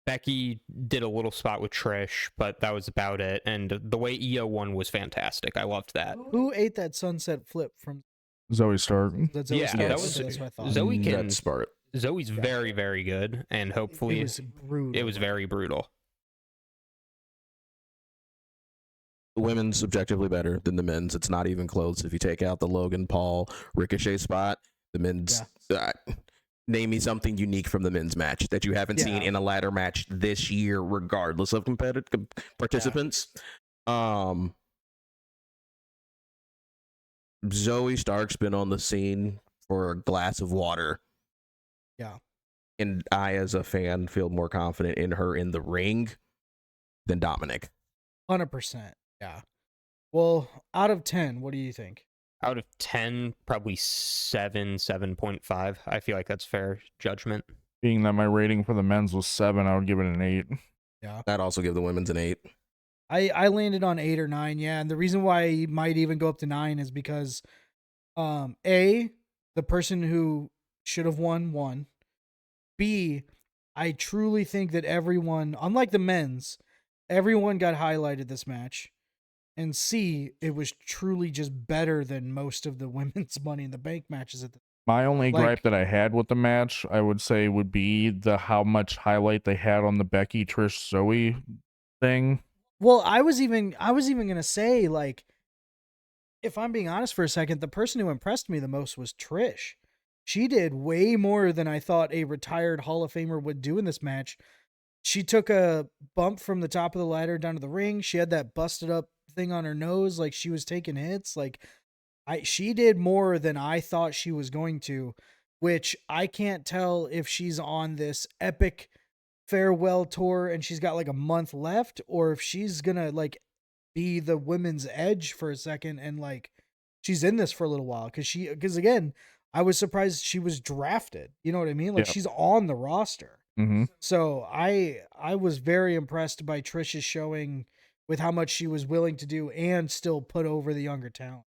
Becky did a little spot with Trish, but that was about it. And the way Io won was fantastic. I loved that. Who ate that sunset flip from Zoe Stark? That's Zoe Stark. That was that's what I thought. Zoe can. That's smart. Zoe's very, very good, and hopefully it was very brutal. The women's objectively better than the men's. It's not even close. If you take out the Logan Paul Ricochet spot, the men's. Name me something unique from the men's match that you haven't seen in a ladder match this year, regardless of competitive participants. Zoe Stark's been on the scene for a glass of water. Yeah. And I, as a fan, feel more confident in her in the ring than Dominic. 100%. Yeah. Well, out of 10, what do you think? Out of 10, probably 7.5. I feel like that's fair judgment. Being that my rating for the men's was 7, I would give it an 8. Yeah. I'd also give the women's an 8. I landed on 8 or 9, yeah. And the reason why he might even go up to 9 is because A, the person who should have won. B, I truly think that everyone, unlike the men's, everyone got highlighted this match. And C, it was truly just better than most of the women's Money in the Bank matches at the My only Like- gripe that I had with the match, I would say, would be the how much highlight they had on the Becky Trish Zoe thing. Well, I was even gonna say, like, if I'm being honest for a second, the person who impressed me the most was Trish. She did way more than I thought a retired Hall of Famer would do in this match. She took a bump from the top of the ladder down to the ring. She had that busted up thing on her nose, like she was taking hits. Like she did more than I thought she was going to, which I can't tell if she's on this epic farewell tour and she's got like a month left, or if she's gonna like be the women's edge for a second and like she's in this for a little while. Because again, I was surprised she was drafted. You know what I mean? Like Yeah. she's on the roster. Mm-hmm. So I was very impressed by Trish's showing with how much she was willing to do and still put over the younger talent.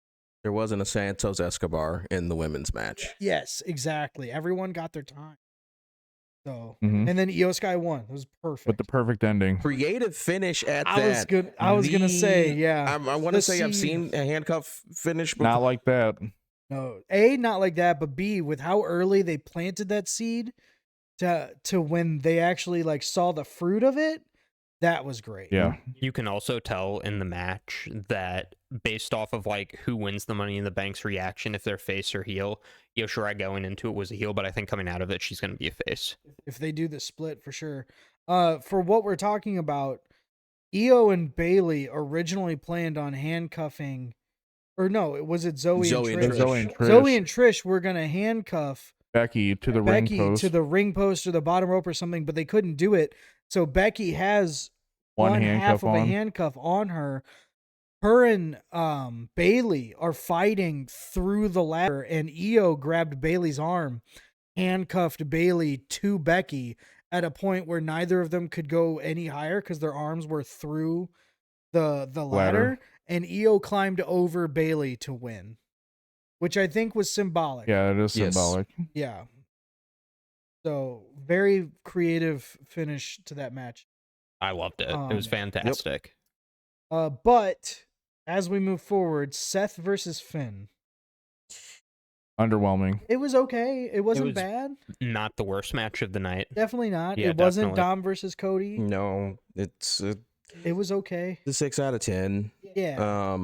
There wasn't a Santos Escobar in the women's match. Yes, exactly. Everyone got their time. So Mhm. and then Io Sky won. It was perfect. With the perfect ending. Creative finish at I was that. good. I was gonna say, yeah. I want The to say I've scene- seen a handcuff finish before. Not like that. No, A, not like that, but B, with how early they planted that seed to when they actually like saw the fruit of it, that was great. Yeah. You can also tell in the match that based off of like who wins the Money in the Bank's reaction, if they're face or heel. Io Shirai going into it was a heel, but I think coming out of it, she's going to be a face. If they do the split for sure. For what we're talking about, Io and Bailey originally planned on handcuffing, or no, was it Zoe Zoe and and Trish? Trish. Zoe and Trish. Zoe and Trish were gonna handcuff Becky to the Becky ring post. to the ring post or the bottom rope or something, but they couldn't do it. So Becky has One half handcuff of a on. handcuff on her. Her and Bailey are fighting through the ladder, and Io grabbed Bailey's arm, handcuffed Bailey to Becky at a point where neither of them could go any higher because their arms were through the ladder. And Io climbed over Bailey to win, which I think was symbolic. Yeah, it is Yes. symbolic. Yeah. So very creative finish to that match. I loved it. It was fantastic. But as we move forward, Seth versus Finn. Underwhelming. It was okay. It wasn't was- bad. Not the worst match of the night. Definitely not. Yeah, It wasn't definitely. Dom versus Cody. No, it's It was okay. a 6 out of 10. Yeah.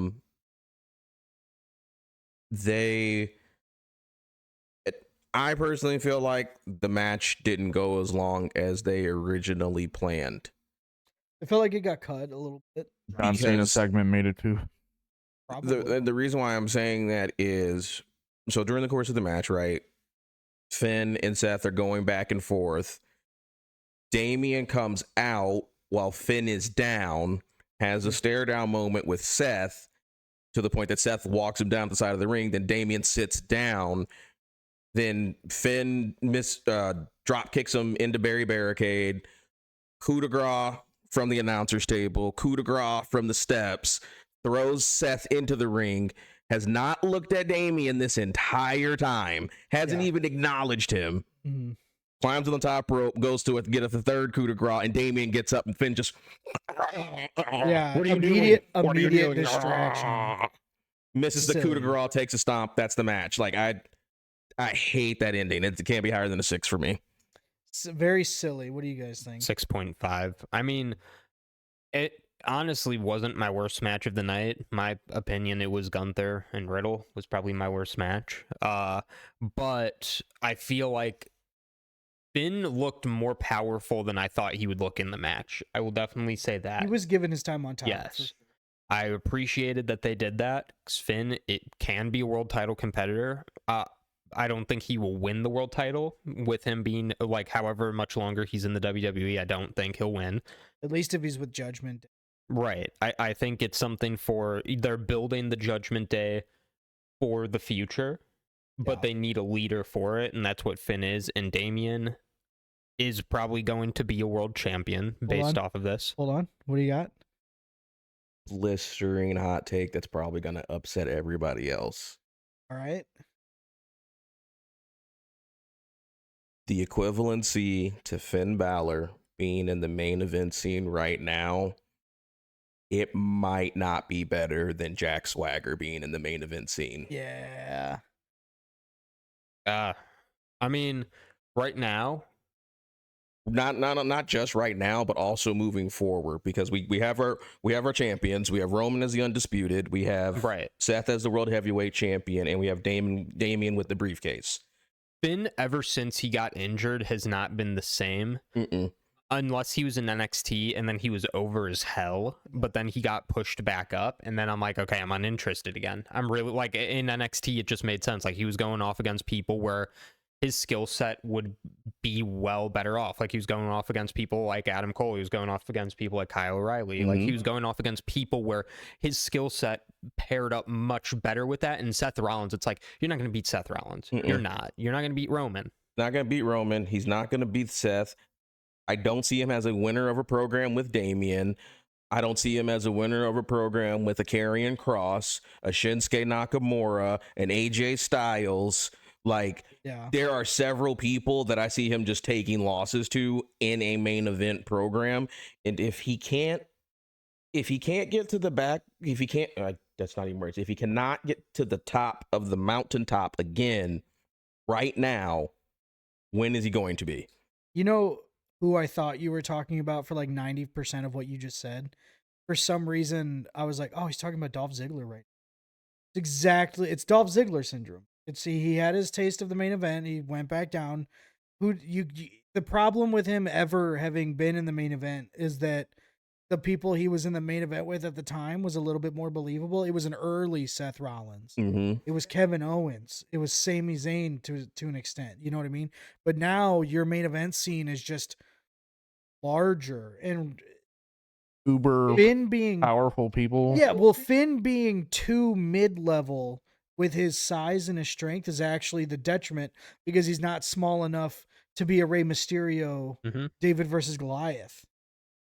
I personally feel like the match didn't go as long as they originally planned. I felt like it got cut a little bit. John Cena Because- segment made it too. Probably. The reason why I'm saying that is, so during the course of the match, right, Finn and Seth are going back and forth. Damian comes out while Finn is down, has a stare down moment with Seth to the point that Seth walks him down the side of the ring. Then Damian sits down. Then Finn drop kicks him into Barry Barricade. Coup de grace from the announcer's table. Coup de grace from the steps. Throws Seth into the ring. Has not looked at Damian this entire time. Hasn't Yeah. even acknowledged him. Mhm. Climbs on the top rope, goes to it, get the third coup de grace, and Damian gets up and Finn just Yeah, What are you immediate- doing? What are you immediate doing? distraction. Misses the coup de Silly. grace, takes a stomp. That's the match. Like I hate that ending. It can't be higher than a 6 for me. It's very silly. What do you guys think? 6.5. I mean, it honestly wasn't my worst match of the night. My opinion, it was Gunther and Riddle was probably my worst match. But I feel like Finn looked more powerful than I thought he would look in the match. I will definitely say that. He was given his time on top. Yes. I appreciated that they did that. 'Cause Finn, it can be a world title competitor. I don't think he will win the world title with him being like however much longer he's in the WWE. I don't think he'll win. At least if he's with Judgment. Right. I think it's something for they're building the Judgment Day for the future, but Yeah. they need a leader for it, and that's what Finn is. And Damian is probably going to be a world champion based on. off of this. Hold on. What do you got? blistering hot take that's probably going to upset everybody else. All right. The equivalency to Finn Balor being in the main event scene right now, it might not be better than Jack Swagger being in the main event scene. Yeah. I mean, right now, Not just right now, but also moving forward, because we have our champions. We have Roman as the undisputed. We have right. Seth as the world heavyweight champion, and we have Damian with the briefcase. Finn, ever since he got injured, has not been the same. Unless he was in NXT and then he was over as hell, but then he got pushed back up, and then I'm like, okay, I'm uninterested again. I'm really like, in NXT, it just made sense. Like, he was going off against people where his skill set would be well better off. Like, he was going off against people like Adam Cole. He was going off against people like Kyle O'Reilly. Like, he was going off against people where his skill set paired up much better with that. And Seth Rollins, it's like, you're not going to beat Seth Rollins. You're not. You're not going to beat Roman. Not going to beat Roman. He's not going to beat Seth. I don't see him as a winner of a program with Damian. I don't see him as a winner of a program with a Karrion Kross, a Shinsuke Nakamura, an AJ Styles. Like, there are several people that I see him just taking losses to in a main event program. And if he can't get to the back, that's not even words. If he cannot get to the top of the mountaintop again right now, when is he going to be? You know who I thought you were talking about for like 90% of what you just said? For some reason, I was like, oh, he's talking about Dolph Ziggler, right? It's Dolph Ziggler syndrome. He had his taste of the main event. He went back down. The problem with him ever having been in the main event is that the people he was in the main event with at the time was a little bit more believable. It was an early Seth Rollins. It was Kevin Owens. It was Sami Zayn to an extent. You know what I mean? But now your main event scene is just larger and uber Finn being powerful people. Yeah, well, Finn being too mid-level with his size and his strength is actually the detriment, because he's not small enough to be a Rey Mysterio, David versus Goliath.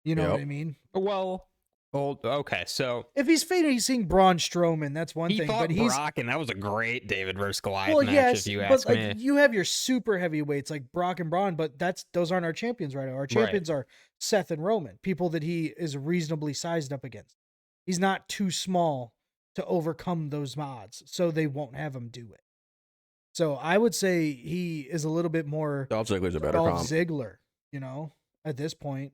You know what I mean? Well, okay, so if he's facing Braun Strowman, that's one thing. But he's Brock, and that was a great David versus Goliath match. Yes, if you ask but me. you have your super heavyweights like Brock and Braun, but those aren't our champions right now. Our champions are Seth and Roman, people that he is reasonably sized up against. He's not too small to overcome those odds, so they won't have him do it. So I would say he is a little bit more Dolph Ziggler's a better Dolph comp. Ziggler, at this point,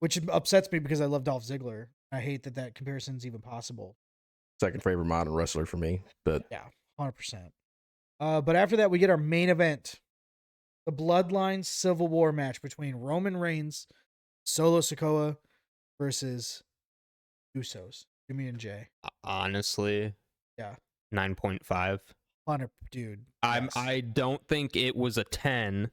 which upsets me because I love Dolph Ziggler. I hate that comparison's even possible. Second favorite modern wrestler for me, but yeah, 100%. But after that, we get our main event, the Bloodline Civil War match between Roman Reigns, Solo Sikoa versus Usos. Jimmy and Jay. Honestly, 9.5. 100, dude. I don't think it was a 10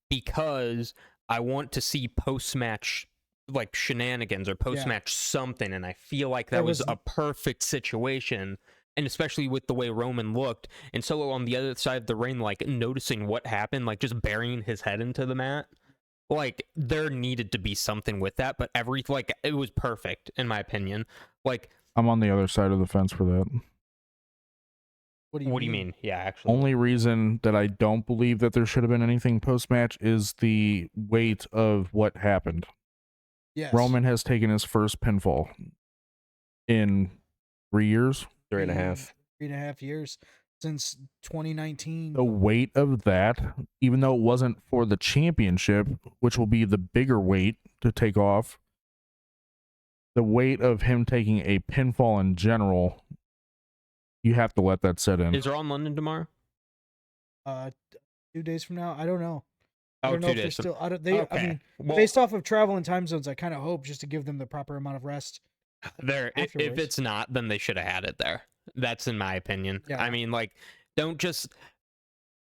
because I want to see post-match like shenanigans or post-match something, and I feel like that was a perfect situation, and especially with the way Roman looked, and Solo on the other side of the ring, like noticing what happened, like just burying his head into the mat. Like, there needed to be something with that, but it was perfect in my opinion. Like, I'm on the other side of the fence for that. What do you mean? Yeah, actually. Only reason that I don't believe that there should have been anything post-match is the weight of what happened. Yes. Roman has taken his first pinfall in 3 years. 3.5. 3.5 years since 2019. The weight of that, even though it wasn't for the championship, which will be the bigger weight to take off, the weight of him taking a pinfall in general, you have to let that set in. Is Raw in London tomorrow? 2 days from now, I don't know. I Oh, don't know 2 if they're days. still. I Okay. mean, based off of travel and time zones, I kind of hope just to give them the proper amount of rest. If afterwards. it's not, then they should have had it there. That's in my opinion. Yeah. I mean, like, don't just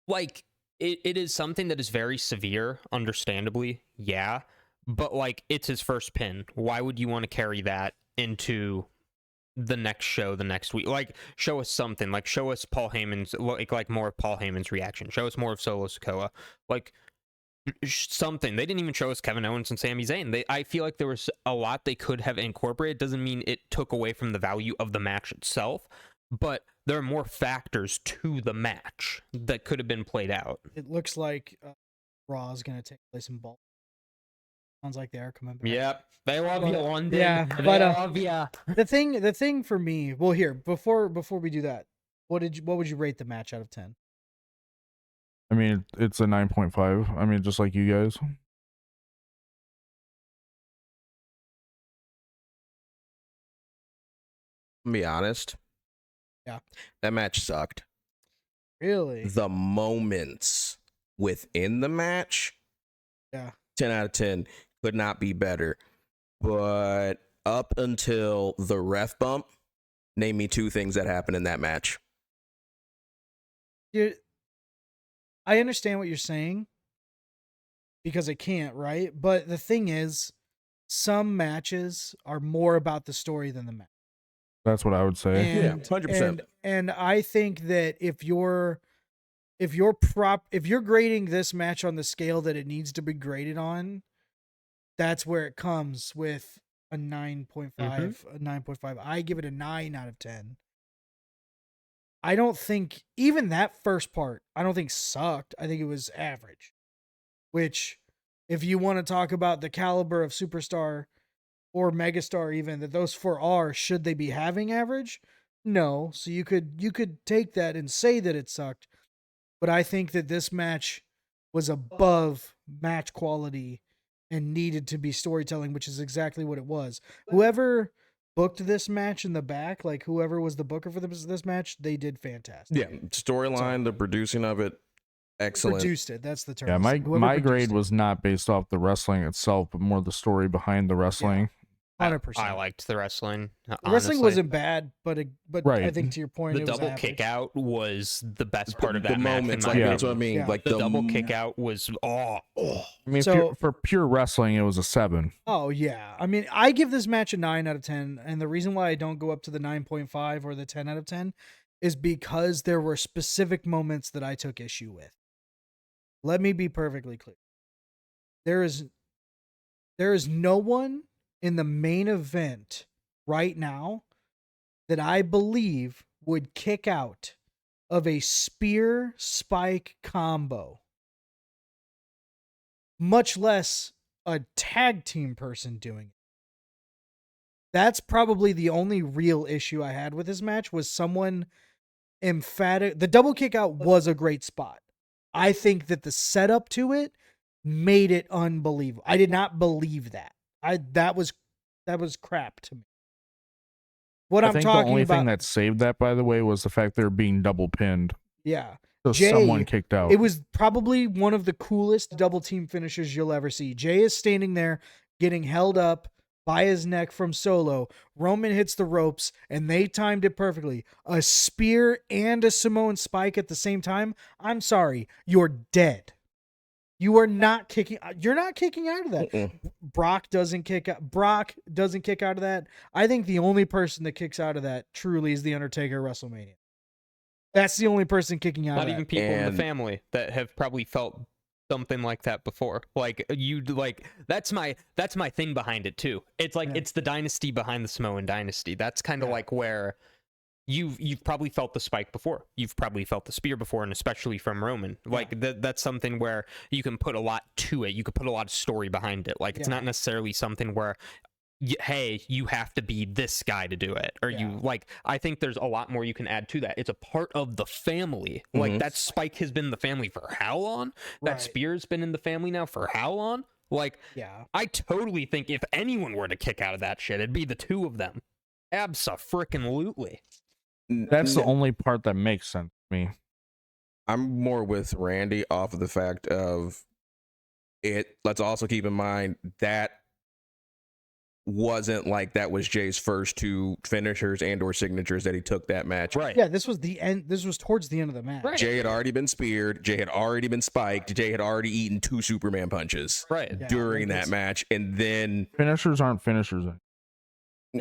like it is something that is very severe, understandably, yeah. But like, it's his first pin. Why would you want to carry that into the next show, the next week? Like, show us something. Like, show us Paul Heyman's like more of Paul Heyman's reaction. Show us more of Solo Sikoa. Like, something. They didn't even show us Kevin Owens and Sami Zayn. I feel like there was a lot they could have incorporated. Doesn't mean it took away from the value of the match itself, but there are more factors to the match that could have been played out. It looks like Raw is going to take place in Baltimore. Sounds like they are coming back. Yep, they love you, London. Yeah, They but love you. the thing for me, well, here before we do that, what would you rate the match out of 10? I mean, it's a 9.5. I mean, just like you guys. To be honest. Yeah. That match sucked. Really? The moments within the match, Yeah. 10 out of 10, could not be better. But up until the ref bump, name me 2 things that happened in that match. I understand what you're saying because I can't, right? But the thing is, some matches are more about the story than the match. That's what I would say. And, 100%. And I think that if you're grading this match on the scale that it needs to be graded on, that's where it comes with a 9.5, a 9.5. I give it a 9 out of 10. I don't think even that first part, I don't think sucked. I think it was average. Which, if you want to talk about the caliber of superstar or megastar, even that those 4 are, should they be having average? No. So you could take that and say that it sucked. But I think that this match was above match quality and needed to be storytelling, which is exactly what it was. Whoever booked this match in the back, like whoever was the booker for this match, they did fantastic. Yeah, storyline, the producing of it, excellent. Produced it. That's the term. Yeah, my Whoever grade produced it. was not based off the wrestling itself, but more the story behind the wrestling. 100%. I liked the wrestling. The wrestling honestly. wasn't bad, but Right. I think to your point, The it was double average. kick out was the best part of that The match. moments, in my like Yeah. that's what I mean. Yeah. Like the double kick out was I mean, So- for pure wrestling, it was a 7. Oh yeah. I mean, I give this match a 9 out of 10, and the reason why I don't go up to the 9.5 or the 10 out of 10 is because there were specific moments that I took issue with. Let me be perfectly clear. There is no one in the main event right now that I believe would kick out of a spear spike combo, much less a tag team person doing it. That's probably the only real issue I had with this match, was someone emphatic. The double kick out was a great spot. I think that the setup to it made it unbelievable. I did not believe that. That was crap to me. What I I'm think talking the only about, thing that saved that, by the way, was the fact they're being double pinned. yeah, So Jay, someone kicked out. it was probably one of the coolest double team finishes you'll ever see. Jay is standing there getting held up by his neck from Solo. Roman hits the ropes, and they timed it perfectly. A spear and a Samoan spike at the same time. I'm sorry, you're dead. You are not kicking. You're not kicking out of that. Brock doesn't kick out. Brock doesn't kick out of that. I think the only person that kicks out of that truly is the Undertaker at WrestleMania. That's the only person kicking out not of even that. people in And- the family that have probably felt something like that before. Like that's my thing behind it too. It's like Yeah. it's the dynasty behind the Samoan dynasty. That's kind of like where you've probably felt the spike before. You've probably felt the spear before, and especially from Roman. Like that's something where you can put a lot to it. You could put a lot of story behind it. Like it's Yeah. not necessarily something where hey, you have to be this guy to do it, or you like. I think there's a lot more you can add to that. It's a part of the family. Like that spike has been in the family for how long? That Right. spear's been in the family now for how long? Like, Yeah. I totally think if anyone were to kick out of that shit, it'd be the two of them. Abso-frickin-lutely. That's the only part that makes sense to me. I'm more with Randy off of the fact of it. Let's also keep in mind that wasn't like that was Jay's first 2 finishers and or signatures that he took that match. Right. Yeah, this was the end. This was towards the end of the match. Right. Jay had already been speared. Jay had already been spiked. Jay had already eaten 2 Superman punches Right. Yeah, during like that match. And then Finishers aren't finishers.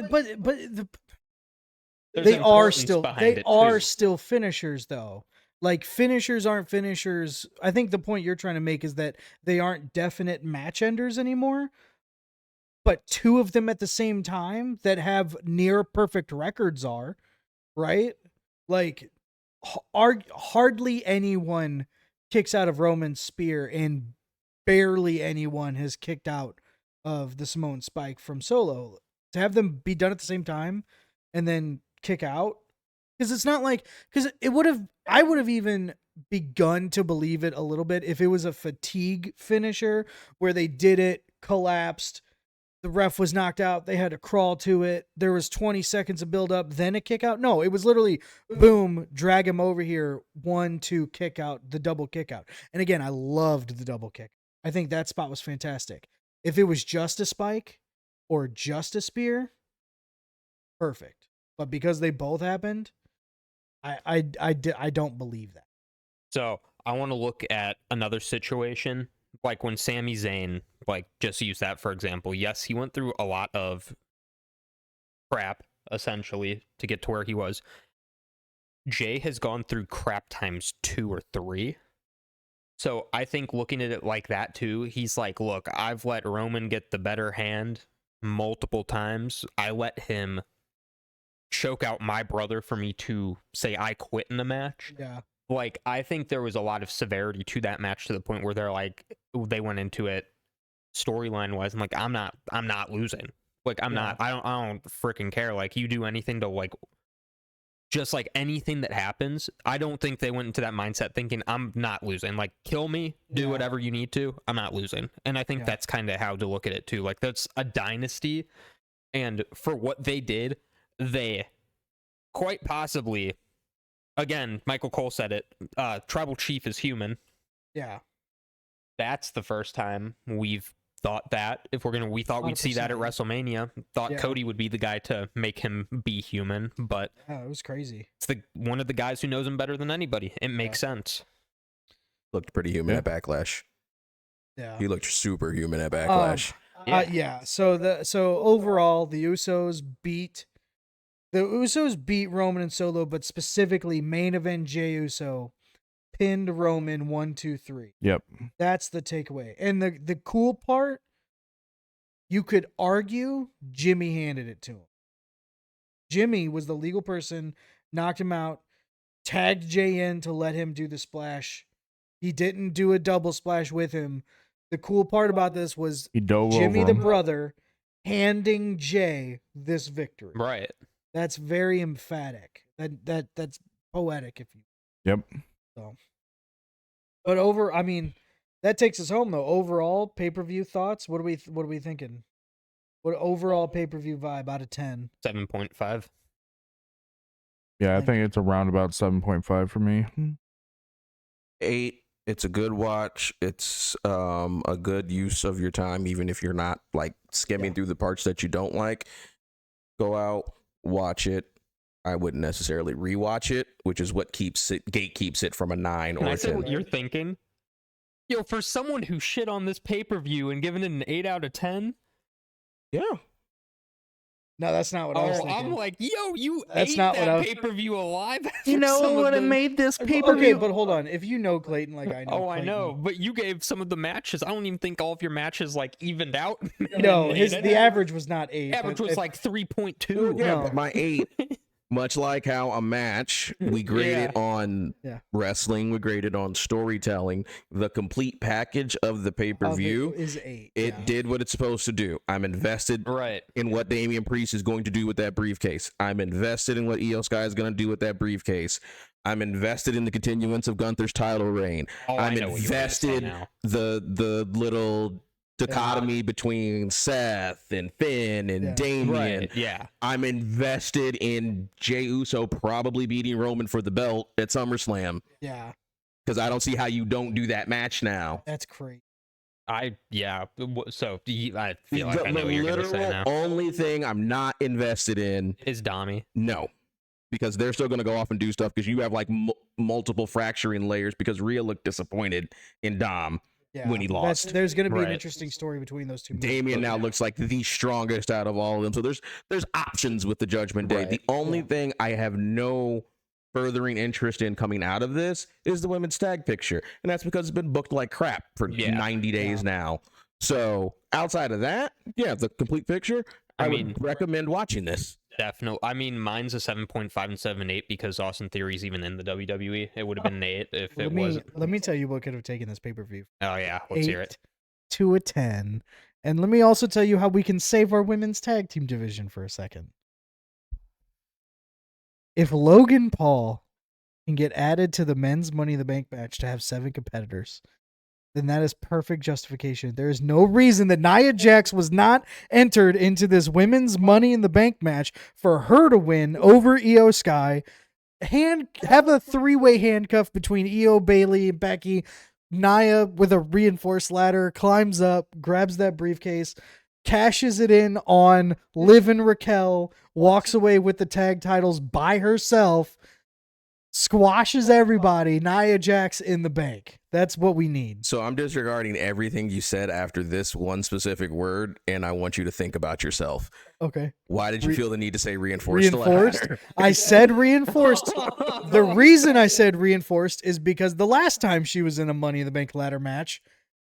But There's they are importance still behind it, they are too. still finishers though. Like, finishers aren't finishers. I think the point you're trying to make is that they aren't definite match enders anymore. But two of them at the same time that have near perfect records are, right? Like, hardly anyone kicks out of Roman's spear, and barely anyone has kicked out of the Samoan Spike from Solo. To have them be done at the same time and then kick out, because it's not like, because I would have even begun to believe it a little bit if it was a fatigue finisher where they did it, collapsed, the ref was knocked out, they had to crawl to it, there was 20 seconds of build up, then a kick out. No, it was literally boom, drag him over here, 1-2 kick out, the double kick out. And again, I loved the double kick. I think that spot was fantastic. If it was just a spike or just a spear, perfect. But because they both happened, I don't believe that. So I want to look at another situation, like when Sami Zayn, like, just use that for example. Yes, he went through a lot of crap, essentially, to get to where he was. Jay has gone through crap times 2 or 3. So I think looking at it like that too, he's like, look, I've let Roman get the better hand multiple times. I let him choke out my brother for me to say I quit in the match. Yeah. Like, I think there was a lot of severity to that match to the point where they're like, they went into it storyline wise. I'm like, I'm not losing. Like, I don't freaking care. Like, you do anything to, like, just like anything that happens. I don't think they went into that mindset thinking I'm not losing. Like, kill me, do whatever you need to. I'm not losing. And I think that's kind of how to look at it too. Like, that's a dynasty. And for what they did, they quite possibly, again, Michael Cole said it, tribal chief is human. Yeah. That's the first time we've thought that. We thought we'd see that at WrestleMania. Thought Cody would be the guy to make him be human, but yeah, it was crazy. It's one of the guys who knows him better than anybody. It makes sense. Looked pretty human at Backlash. Yeah. He looked super human at Backlash. So overall, the Usos beat Roman and Solo, but specifically main event Jey Uso pinned Roman 1-2-3. Yep. That's the takeaway. And the cool part, you could argue Jimmy handed it to him. Jimmy was the legal person, knocked him out, tagged Jey in to let him do the splash. He didn't do a double splash with him. The cool part about this was Jimmy the brother handing Jey this victory. Right. That's very emphatic. That's poetic, if you. Yep. So, but that takes us home though. Overall pay-per-view thoughts. What are we thinking? What overall pay-per-view vibe out of 10? 7.5. Yeah, I think it's around about 7.5 for me. 8. It's a good watch. It's a good use of your time, even if you're not like skimming through the parts that you don't like. Go out, watch it. I wouldn't necessarily rewatch it, which is what gatekeeps it from a 9 or Can a I 10. say what you're thinking? Yo, for someone who shit on this pay-per-view and giving it an 8 out of 10? Yeah. No, that's not what I was thinking. I'm like, yo, That's ate not that what I was... pay-per-view alive. You know what it made this pay-per-view? Okay, but hold on. If you know Clayton like I know Oh, Clayton, I know. But you gave some of the matches. I don't even think all of your matches like evened out. No, the average was not 8. Average was like 3.2. Yeah, but my 8, much like how a match, we grade it on wrestling, we grade it on storytelling. The complete package of the pay-per-view is 8. It did what it's supposed to do. I'm invested in what Damian Priest is going to do with that briefcase. I'm invested in what Io Sky is going to do with that briefcase. I'm invested in the continuance of Gunther's title reign. I'm invested the little dichotomy between Seth and Finn and Damian. Right. Yeah. I'm invested in Jey Uso probably beating Roman for the belt at SummerSlam. Yeah. Because I don't see how you don't do that match now. That's crazy. So I feel like I know what you're going to say now. The only thing I'm not invested in is Dami. No. Because they're still going to go off and do stuff because you have like multiple fracturing layers because Rhea looked disappointed in Dom. When he lost. There's going to be an interesting story between those two. Damian now looks like the strongest out of all of them. So there's options with the Judgment Day. The only thing I have no furthering interest in coming out of this is the women's tag picture. And that's because it's been booked like crap for 90 days now. So outside of that, yeah, the complete picture, I would recommend watching this. Definitely. I mean, mine's a 7.5 instead of an 8 because Austin Theory's even in the WWE. It would have been an 8 if it wasn't. Let me tell you what could have taken this pay-per-view. Oh, yeah. Let's hear it. 8 to a 10. And let me also tell you how we can save our women's tag team division for a second. If Logan Paul can get added to the men's Money in the Bank match to have 7 competitors, then that is perfect justification. There is no reason that Nia Jax was not entered into this women's Money in the Bank match for her to win over Io Sky. Have a 3-way handcuff between Io, Bailey, and Becky. Nia with a reinforced ladder climbs up, grabs that briefcase, cashes it in on Liv and Raquel, walks away with the tag titles by herself, squashes everybody. Nia Jax in the bank. That's what we need. So I'm disregarding everything you said after this one specific word, and I want you to think about yourself. Okay. Why did you feel the need to say reinforced? Reinforced? I said reinforced. The reason I said reinforced is because the last time she was in a Money in the Bank ladder match,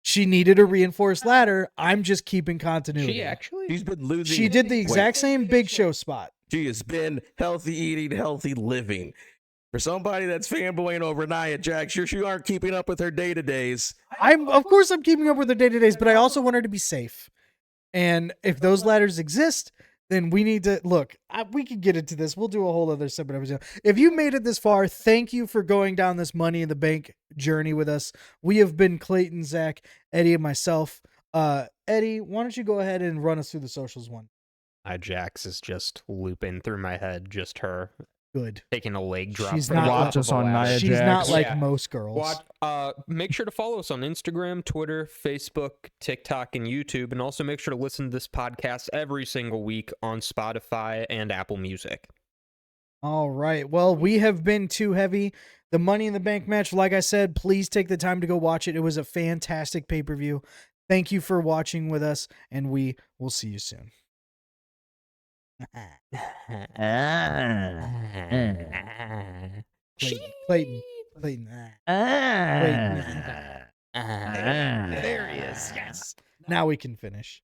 she needed a reinforced ladder. I'm just keeping continuity. She's been losing. She did the exact same Big Show spot. She has been healthy eating, healthy living. For somebody that's fanboying over Nia Jax, you aren't keeping up with her day-to-days. Of course I'm keeping up with her day-to-days, but I also want her to be safe. And if those ladders exist, then we need to look. We could get into this. We'll do a whole other separate episode. If you made it this far, thank you for going down this Money in the Bank journey with us. We have been Clayton, Zach, Eddie, and myself. Eddie, why don't you go ahead and run us through the socials one? Jax is just looping through my head. Just her. Good. Taking a leg drop. She's from not the watch top of us a on ladder. Nia She's Jax. not like Yeah. most girls. Make sure to follow us on Instagram, Twitter, Facebook, TikTok, and YouTube. And also make sure to listen to this podcast every single week on Spotify and Apple Music. All right. Well, we have been Too Heavy. The Money in the Bank match, like I said, please take the time to go watch it. It was a fantastic pay-per-view. Thank you for watching with us, and we will see you soon. Clayton. There he is. Yes. Now we can finish.